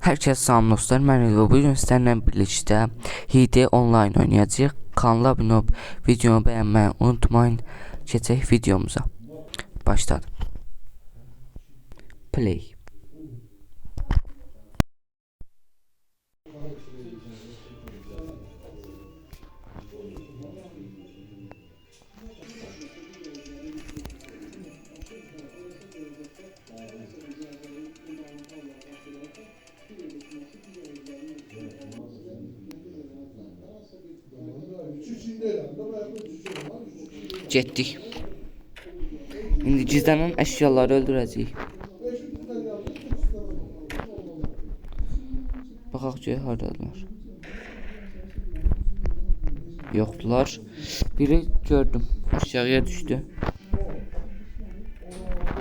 Herkese salam dostlar, mən Elva. Bugün sizlərlə birlikdə HD online oynayacağıq. Kanala abunə olub videomu bəyənməyi unutmayın. Keçək videomuza. Başladım. Play. Getdik. İndi gizlenen əşyaları öldürəcəyik. Baxaq ki, haradadılar. Yoxdular. Biri gördüm. Aşağıya düşdü.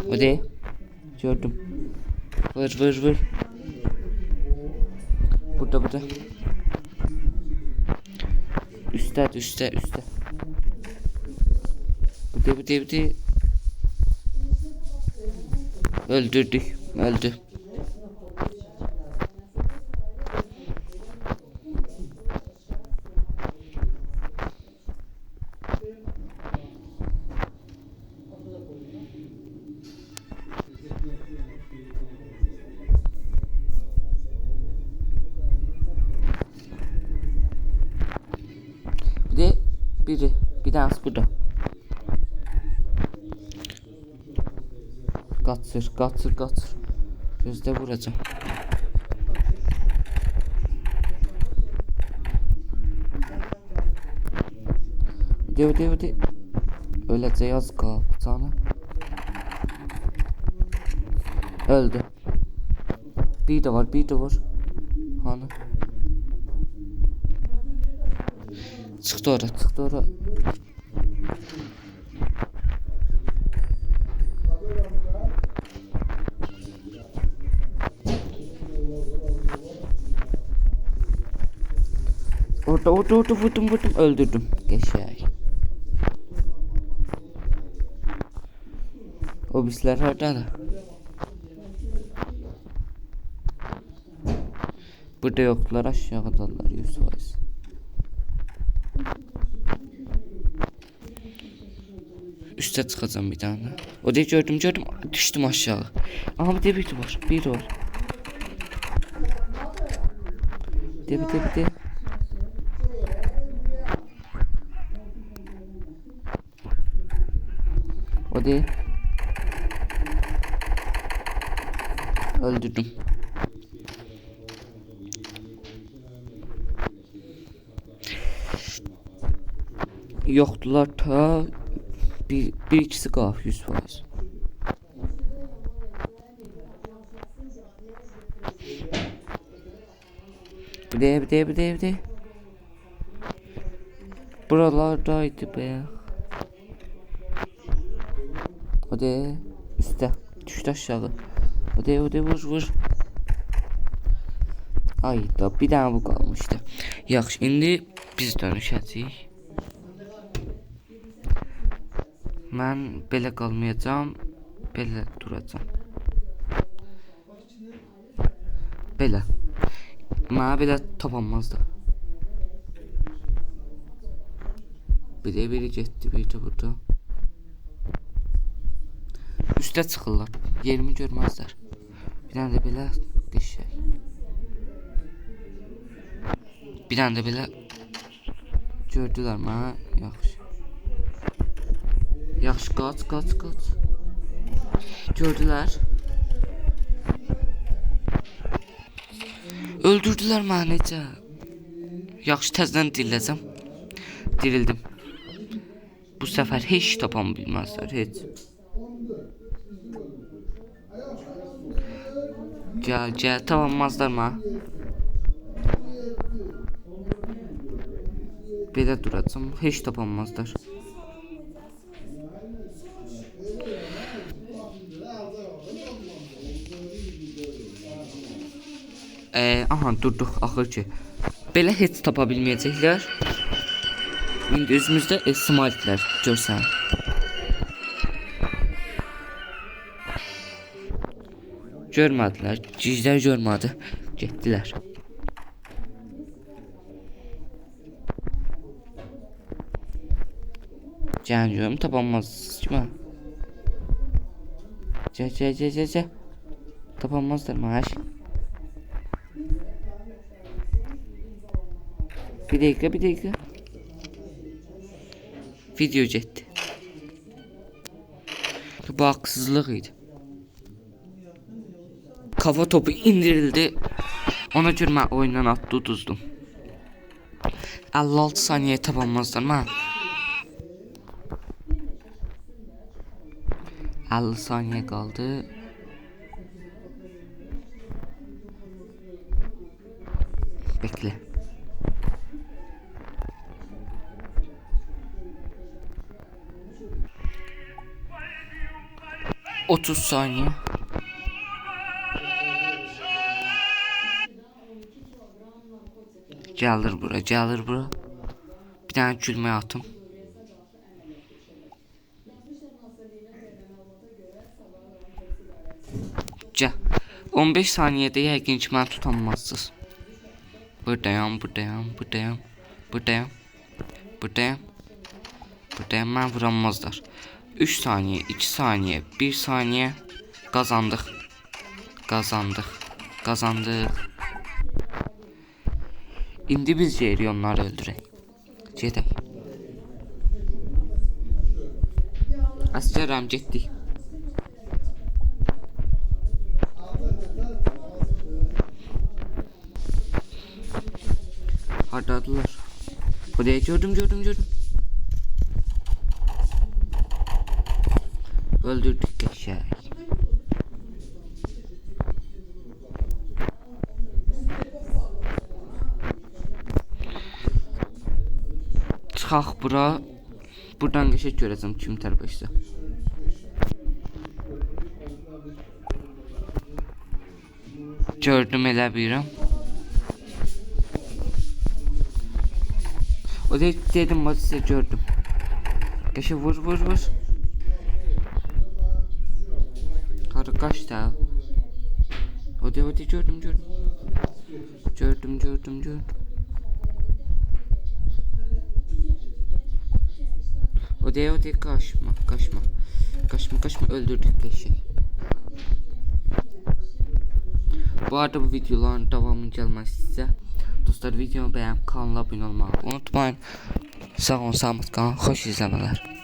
O deyil. Gördüm. Vır. Burada. Üstə. Burada. Öldürdük. Öldü. Bir tanesi burada. Kaçır. Gözde vuracağım. Hadi. Öləcək az qaldı. Öldü. Bir de var. Hani? Çıktı ora. Orada vurdum öldürdüm. Geçey. O bizler orada. Burada yoklar, aşağıdalar 100%. Üste çıkacağım bir tane. O değil gördüm. Düştüm aşağı. Aha bir de biri var. De. O değil. Öldürdüm. Yoktular ta bir ikisi qalıb 100%. Bir de. Buralardaydı be. O de üstte. Düştü aşağı. O de vur. Ay da bir tane bu qalmışdı. Yaxşı, indi biz dönüşəcəyik. Mən belə qalmayacağam. Belə duracağam. Belə. Mənə belə tapanmazdı. Biri getdi, biri də burada. Üstə çıxırlar. Yerimi görməzlər. Bir dənə də belə qəşəng. Bir dənə də belə gördülər mənə. Yaxşı, qaç. Gördülər. Öldürdülər mənə necə. Yaxşı, təzədən diriləcəm. Dirildim. Bu səfər heç tapan bilməzlər, heç. Gəl, tapanmazlar mənə. Belə duracağım, heç tapanmazlar. Aha, durduq axır ki. Belə heç tapa bilməyəcəklər. İndi özümüzdə smile'lər görsən. Görmədilər. Cizlər görmədi. Getdilər. Gəlin görüm tapanmaz kimi. Gel. Tapanmazlar maaş. Bir dakika. Video getdi. Bu haksızlık idi. Kafa topu indirildi. Ona görə mən oyundan atdı uduzdum. 56 saniye tapanmazlar mı? 50 saniye kaldı. Bekle. ...30 saniye. Gəlir bura. Bir tane gülme atım. Gəl. 15 saniyede yəqin ki mən tutanmazsınız. Buradayım. Mən vuranmazlar. 3 saniye, 2 saniye, 1 saniye. Kazandık. İndi biz yeri onları öldürək. Gedək. Əsgərəm getdik. Hardadılar. Buraya gördüm. Öldürdük geçer. Çıxaq bura. Buradan geçək görəcəm kim tərəfəşsə. Gördüm elə bilirəm. O dedim ben size gördüm. Geçe vur. Karı kaç da. O de gördüm. O de kaçma öldürdük geçe. Bu arada bu videoların devamını gelmez size. Dostlar videomu beğenip kanala abone olmayı unutmayın. Sağ olun, salamat qalın, xoş izləmələr.